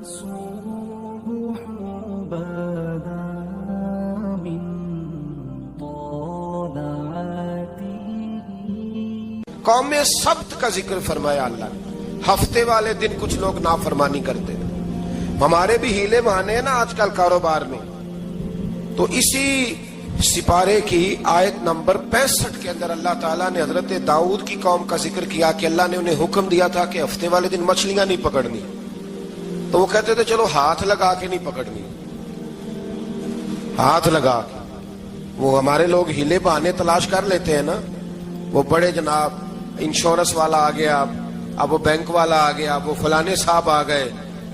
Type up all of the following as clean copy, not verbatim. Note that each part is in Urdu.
الصبح بدا من طلعته. قوم میں سبت کا ذکر فرمایا اللہ نے. ہفتے والے دن کچھ لوگ نافرمانی کرتے ہیں. ہمارے بھی ہیلے بہانے ہیں نا آج کل کاروبار میں. تو اسی سپارے کی آیت نمبر 65 کے اندر اللہ تعالیٰ نے حضرت داؤد کی قوم کا ذکر کیا کہ اللہ نے انہیں حکم دیا تھا کہ ہفتے والے دن مچھلیاں نہیں پکڑنی. تو وہ کہتے تھے چلو ہاتھ لگا کے نہیں پکڑنی, ہاتھ لگا کے. وہ ہمارے لوگ ہیلے بہانے تلاش کر لیتے ہیں نا. وہ بڑے جناب انشورنس والا آ گیا, اب وہ بینک والا آ گیا, وہ فلانے صاحب آ گئے,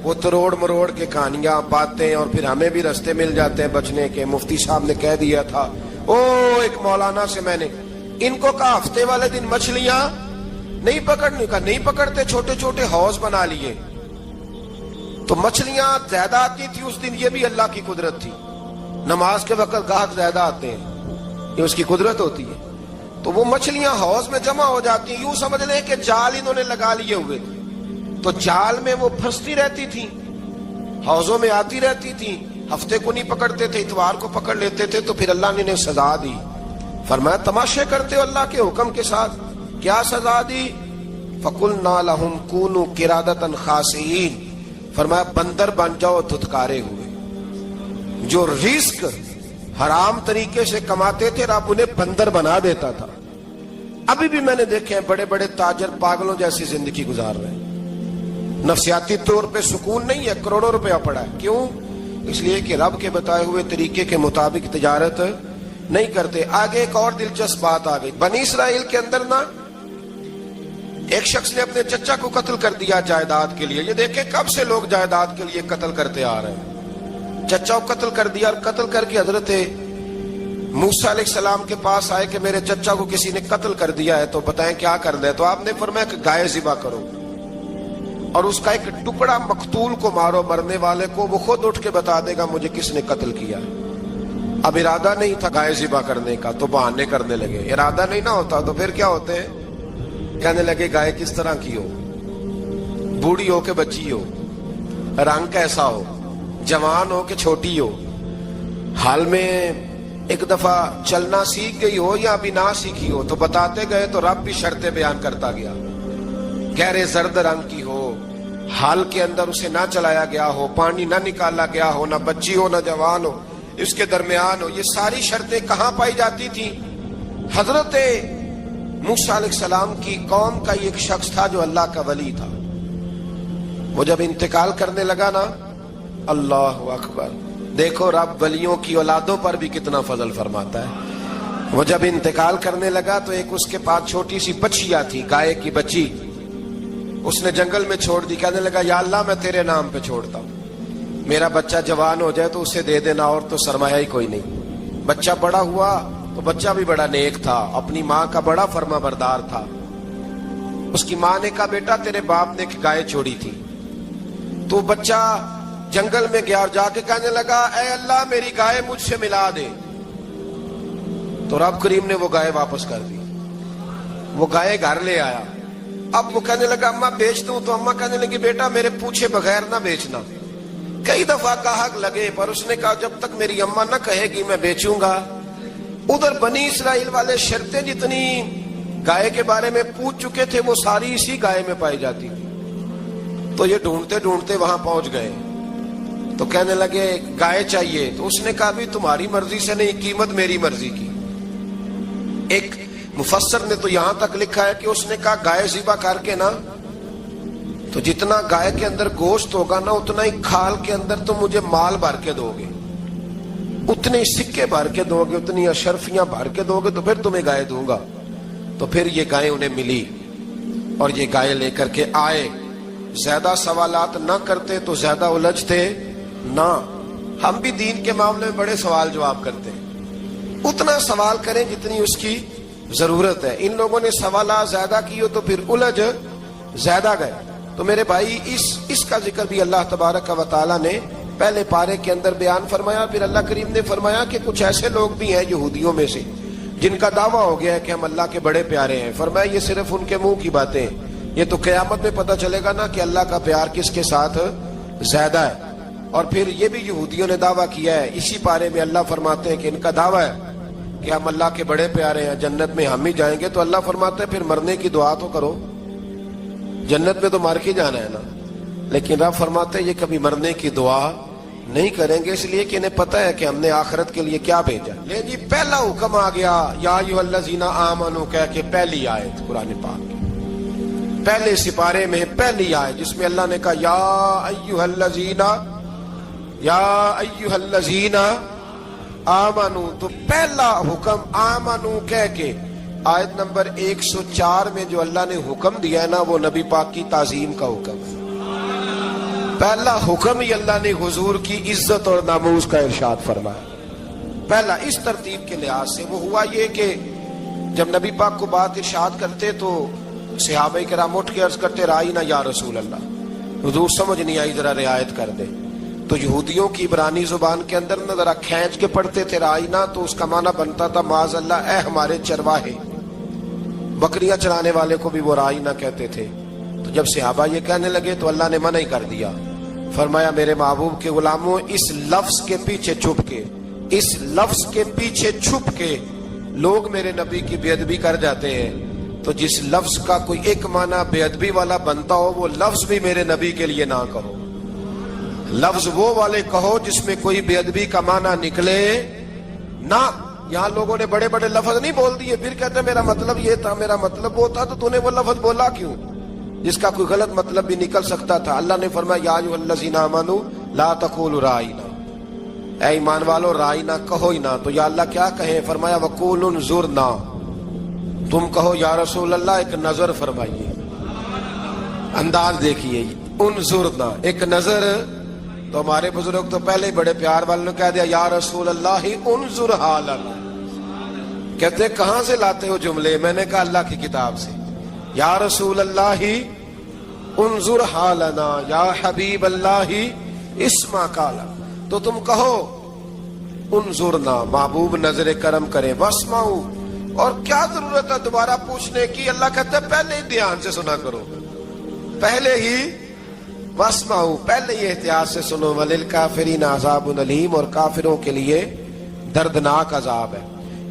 وہ تروڑ مروڑ کے کہانیاں باتیں, اور پھر ہمیں بھی رستے مل جاتے ہیں بچنے کے. مفتی صاحب نے کہہ دیا تھا ایک مولانا سے میں نے ان کو کہا ہفتے والے دن مچھلیاں نہیں پکڑنے کا. نہیں پکڑتے, چھوٹے چھوٹے حوض بنا لیے. تو مچھلیاں زیادہ آتی تھی اس دن, یہ بھی اللہ کی قدرت تھی. نماز کے وقت گاہک زیادہ آتے ہیں, یہ اس کی قدرت ہوتی ہے. تو وہ مچھلیاں حوض میں جمع ہو جاتی ہیں. یوں سمجھ لیں کہ جال انہوں نے لگا لیے ہوئے تھے, تو جال میں وہ پھنستی رہتی تھی, حوضوں میں آتی رہتی تھی. ہفتے کو نہیں پکڑتے تھے, اتوار کو پکڑ لیتے تھے. تو پھر اللہ نے انہیں سزا دی. فرمایا تماشے کرتے ہو اللہ کے حکم کے ساتھ. کیا سزا دی؟ فَقُلْنَا لَهُمْ كُونُوا قِرَادَةً خَاسِئِينَ. فرمایا بندر بن جاؤ دھتکارے ہوئے. جو رزق حرام طریقے سے کماتے تھے رب انہیں بندر بنا دیتا تھا. ابھی بھی میں نے دیکھے ہیں بڑے بڑے تاجر پاگلوں جیسی زندگی گزار رہے ہیں. نفسیاتی طور پہ سکون نہیں ہے, کروڑوں روپیہ پڑا ہے. کیوں؟ اس لیے کہ رب کے بتائے ہوئے طریقے کے مطابق تجارت نہیں کرتے. آگے ایک اور دلچسپ بات آ گئی. بنی اسرائیل کے اندر نا ایک شخص نے اپنے چچا کو قتل کر دیا جائیداد کے لیے. یہ دیکھیں کب سے لوگ جائیداد کے لیے قتل کرتے آ رہے ہیں. چچا کو قتل کر دیا, اور قتل کر کے حضرت موسیٰ علیہ السلام کے پاس آئے کہ میرے چچا کو کسی نے قتل کر دیا ہے, تو بتائیں کیا کر دیں. تو آپ نے فرمایا کہ گائے ذبح کرو, اور اس کا ایک ٹکڑا مقتول کو مارو, مرنے والے کو. وہ خود اٹھ کے بتا دے گا مجھے کس نے قتل کیا. اب ارادہ نہیں تھا گائے ذبح کرنے کا, تو بہانے کرنے لگے. ارادہ نہیں نہ ہوتا تو پھر کیا ہوتے ہیں, کہنے لگے گائے کس طرح کی ہو, بوڑھی ہو کہ بچی ہو, رنگ کیسا ہو, جوان ہو کہ چھوٹی ہو, حال میں ایک دفعہ چلنا سیکھ گئی ہو یا ابھی نہ سیکھی ہو. تو بتاتے گئے تو رب بھی شرطیں بیان کرتا گیا. گہرے زرد رنگ کی ہو, حال کے اندر اسے نہ چلایا گیا ہو, پانی نہ نکالا گیا ہو, نہ بچی ہو نہ جوان ہو, اس کے درمیان ہو. یہ ساری شرطیں کہاں پائی جاتی تھی؟ حضرت موسیٰ علیہ السلام کی قوم کا ایک شخص تھا جو اللہ کا ولی تھا. وہ جب انتقال کرنے لگا نا, اللہ اکبر, دیکھو رب ولیوں کی اولادوں پر بھی کتنا فضل فرماتا ہے. وہ جب انتقال کرنے لگا تو ایک اس کے پاس چھوٹی سی بچیا تھی, گائے کی بچی. اس نے جنگل میں چھوڑ دی. کہنے لگا یا اللہ میں تیرے نام پہ چھوڑتا ہوں, میرا بچہ جوان ہو جائے تو اسے دے دینا, اور تو سرمایہ ہی کوئی نہیں. بچہ بڑا ہوا تو بچہ بھی بڑا نیک تھا, اپنی ماں کا بڑا فرما بردار تھا. اس کی ماں نے کہا بیٹا تیرے باپ نے ایک گائے چھوڑی تھی. تو بچہ جنگل میں گیا اور جا کے کہنے لگا اے اللہ میری گائے مجھ سے ملا دے. تو رب کریم نے وہ گائے واپس کر دی. وہ گائے گھر لے آیا. اب وہ کہنے لگا اماں بیچ دوں. تو اماں کہنے لگی بیٹا میرے پوچھے بغیر نہ بیچنا. کئی دفعہ گاہک لگے, پر اس نے کہا جب تک میری اماں نہ کہے گی میں بیچوں گا. ادھر بنی اسرائیل والے شرطیں جتنی گائے کے بارے میں پوچھ چکے تھے وہ ساری اسی گائے میں پائی جاتی تھی. تو یہ ڈھونڈتے ڈھونڈتے وہاں پہنچ گئے. تو کہنے لگے گائے چاہیے. تو اس نے کہا بھی تمہاری مرضی سے نہیں, قیمت میری مرضی کی. ایک مفسر نے تو یہاں تک لکھا ہے کہ اس نے کہا گائے ذبح کر کے نا, تو جتنا گائے کے اندر گوشت ہوگا نا اتنا ہی کھال کے اندر تم مجھے مال بھر کے دو گے, اتنے سکے بھر کے دو گے, اتنی اشرفیاں بھر کے دو گے, تو پھر تمہیں گائے دوں گا. تو پھر یہ گائے انہیں ملی اور یہ گائے لے کر کے آئے. زیادہ سوالات نہ کرتے تو زیادہ الجھتے نہ. ہم بھی دین کے معاملے میں بڑے سوال جواب کرتے ہیں. اتنا سوال کریں جتنی اس کی ضرورت ہے. ان لوگوں نے سوالات زیادہ کیے تو پھر الجھ زیادہ گئے. تو میرے بھائی اس کا ذکر بھی اللہ تبارک و تعالیٰ نے پہلے پارے کے اندر بیان فرمایا. پھر اللہ کریم نے فرمایا کہ کچھ ایسے لوگ بھی ہیں یہودیوں میں سے جن کا دعویٰ ہو گیا ہے کہ ہم اللہ کے بڑے پیارے ہیں. فرمایا یہ صرف ان کے منہ کی باتیں, یہ تو قیامت میں پتہ چلے گا نا کہ اللہ کا پیار کس کے ساتھ زیادہ ہے. اور پھر یہ بھی یہودیوں نے دعویٰ کیا ہے اسی پارے میں. اللہ فرماتے ہیں کہ ان کا دعویٰ ہے کہ ہم اللہ کے بڑے پیارے ہیں, جنت میں ہم ہی جائیں گے. تو اللہ فرماتے ہیں پھر مرنے کی دعا تو کرو, جنت میں تو مر کے جانا ہے نا. لیکن رب فرماتے ہیں یہ کبھی مرنے کی دعا نہیں کریں گے, اس لیے کہ انہیں پتہ ہے کہ ہم نے آخرت کے لیے کیا بھیجا. لے جی پہلا حکم آ گیا یا ایھا الذین آمنوا کہہ کے, پہلی آیت قرآن پاک کی پہلے سپارے میں پہلی آیت جس میں اللہ نے کہا یا ایھا الذین آمنوا. تو پہلا حکم آمنوا کہہ کے آیت نمبر 104 میں جو اللہ نے حکم دیا ہے نا وہ نبی پاک کی تعظیم کا حکم ہے. پہلا حکم ہی اللہ نے حضور کی عزت اور ناموس کا ارشاد فرمایا. پہلا اس ترتیب کے لحاظ سے وہ ہوا یہ کہ جب نبی پاک کو بات ارشاد کرتے تو صحابہ کرام اٹھ کے عرض کرتے رائینا یا رسول اللہ, حضور سمجھ نہیں آئی ذرا رعایت کر دے. تو یہودیوں کی عبرانی زبان کے اندر نہ ذرا کھینچ کے پڑھتے تھے رائینا, تو اس کا معنی بنتا تھا معاذ اللہ اے ہمارے چرواہے. بکریاں چرانے والے کو بھی وہ رائینا کہتے تھے. تو جب صحابہ یہ کہنے لگے تو اللہ نے منع ہی کر دیا. فرمایا میرے محبوب کے غلاموں اس لفظ کے پیچھے چھپ کے, اس لفظ کے پیچھے چھپ کے لوگ میرے نبی کی بے ادبی کر جاتے ہیں. تو جس لفظ کا کوئی ایک معنی بے ادبی والا بنتا ہو وہ لفظ بھی میرے نبی کے لیے نہ کہو. لفظ وہ والے کہو جس میں کوئی بے ادبی کا معنی نکلے نہ. یہاں لوگوں نے بڑے بڑے لفظ نہیں بول دیے پھر کہتے میرا مطلب یہ تھا, میرا مطلب وہ تھا. تو تو نے وہ لفظ بولا کیوں جس کا کوئی غلط مطلب بھی نکل سکتا تھا. اللہ نے فرمایا یا ایھا الذین آمنوا لا تقولوا رائینا, اے ایمان والو رائینا کہو ہی نہ. تو یا اللہ کیا کہیں؟ فرمایا وقولوا انظرنا, تم کہو یا رسول اللہ ایک نظر فرمائیے. انداز دیکھیے انظرنا ایک نظر. تو ہمارے بزرگ تو پہلے ہی بڑے پیار والوں نے کہہ دیا یا رسول اللہ انظر حالنا. کہتے کہاں سے لاتے ہو جملے؟ میں نے کہا اللہ کی کتاب سے. یا رسول اللہ انظر حالنا یا حبیب اللہ اسمع قالا. تو تم کہو انظرنا, محبوب نظر کرم کرے, واسمعوا, اور کیا ضرورت ہے دوبارہ پوچھنے کی؟ اللہ کہتا ہے پہلے ہی دھیان سے سنا کرو, پہلے ہی واسمعوا, پہلے ہی احتیاط سے سنو. وللکافرین عذاب علیم, اور کافروں کے لیے دردناک عذاب ہے.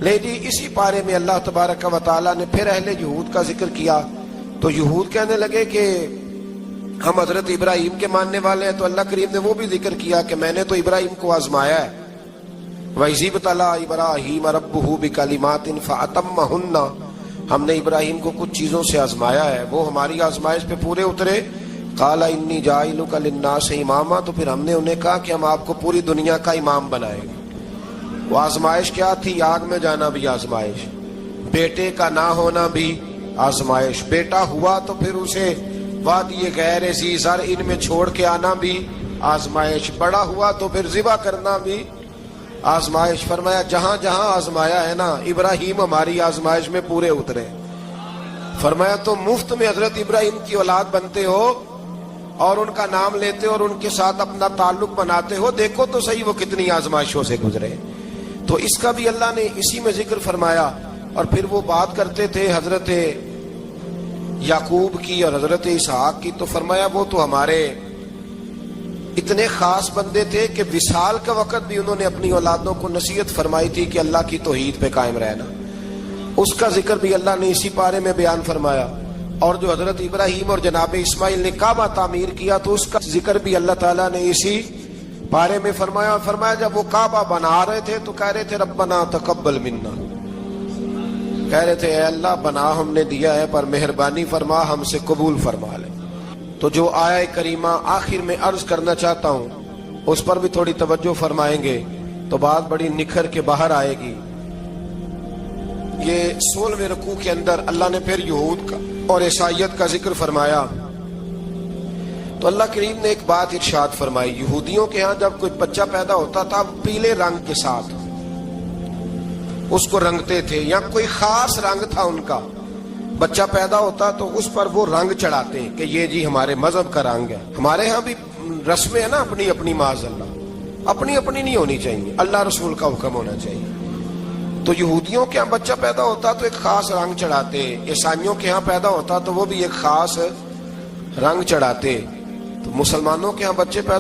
لے جی اسی پارے میں اللہ تبارک و تعالیٰ نے پھر اہل یہود کا ذکر کیا. تو یہود کہنے لگے کہ ہم حضرت ابراہیم کے ماننے والے ہیں. تو اللہ کریم نے وہ بھی ذکر کیا کہ میں نے تو ابراہیم کو آزمایا ہے. وَإِذِ ابْتَلَىٰ إِبْرَاهِيمَ رَبُّهُ بِكَلِمَاتٍ فَأَتَمَّهُنَّ, ہم نے ابراہیم کو کچھ چیزوں سے آزمایا ہے, وہ ہماری آزمائش پہ پورے اترے. قَالَ إِنِّي جَاعِلُكَ لِلنَّاسِ إِمَامًا, تو پھر ہم نے انہیں کہا کہ ہم آپ کو پوری دنیا کا امام بنائیں گے. وہ آزمائش کیا تھی؟ آگ میں جانا بھی آزمائش, بیٹے کا نہ ہونا بھی آزمائش, بیٹا ہوا تو پھر اسے وادی غیر ذی زرع ان میں چھوڑ کے آنا بھی آزمائش, بڑا ہوا تو پھر ذبح کرنا بھی آزمائش. فرمایا جہاں جہاں آزمایا ہے نا ابراہیم ہماری آزمائش میں پورے اترے. فرمایا تو مفت میں حضرت ابراہیم کی اولاد بنتے ہو اور ان کا نام لیتے اور ان کے ساتھ اپنا تعلق بناتے ہو, دیکھو تو صحیح وہ کتنی آزمائشوں سے گزرے. تو اس کا بھی اللہ نے اسی میں ذکر فرمایا. اور پھر وہ بات کرتے تھے حضرت یعقوب کی اور حضرت اسحاق کی. تو فرمایا وہ تو ہمارے اتنے خاص بندے تھے کہ وصال کا وقت بھی انہوں نے اپنی اولادوں کو نصیحت فرمائی تھی کہ اللہ کی توحید پہ قائم رہنا. اس کا ذکر بھی اللہ نے اسی پارے میں بیان فرمایا. اور جو حضرت ابراہیم اور جناب اسماعیل نے کعبہ تعمیر کیا تو اس کا ذکر بھی اللہ تعالیٰ نے اسی بارے میں فرمایا. فرمایا جب وہ کعبہ بنا رہے تھے تو کہہ رہے تھے ربنا تقبل منا, کہہ رہے تھے اے اللہ بنا ہم نے دیا ہے پر مہربانی فرما ہم سے قبول فرما لے. تو جو آیہ کریمہ آخر میں عرض کرنا چاہتا ہوں اس پر بھی تھوڑی توجہ فرمائیں گے تو بات بڑی نکھر کے باہر آئے گی. یہ 16ویں رکوع کے اندر اللہ نے پھر یہود کا اور عیسائیت کا ذکر فرمایا. تو اللہ کریم نے ایک بات ارشاد فرمائی. یہودیوں کے ہاں جب کوئی بچہ پیدا ہوتا تھا پیلے رنگ کے ساتھ اس کو رنگتے تھے, یا کوئی خاص رنگ تھا ان کا, بچہ پیدا ہوتا تو اس پر وہ رنگ چڑھاتے کہ یہ جی ہمارے مذہب کا رنگ ہے. ہمارے ہاں بھی رسمیں ہیں نا اپنی اپنی, معاذ اللہ اپنی اپنی نہیں ہونی چاہیے, اللہ رسول کا حکم ہونا چاہیے. تو یہودیوں کے ہاں بچہ پیدا ہوتا تو ایک خاص رنگ چڑھاتے, عیسائیوں کے ہاں پیدا ہوتا تو وہ بھی ایک خاص رنگ چڑھاتے. تو مسلمانوں کے ہاں بچے پیدا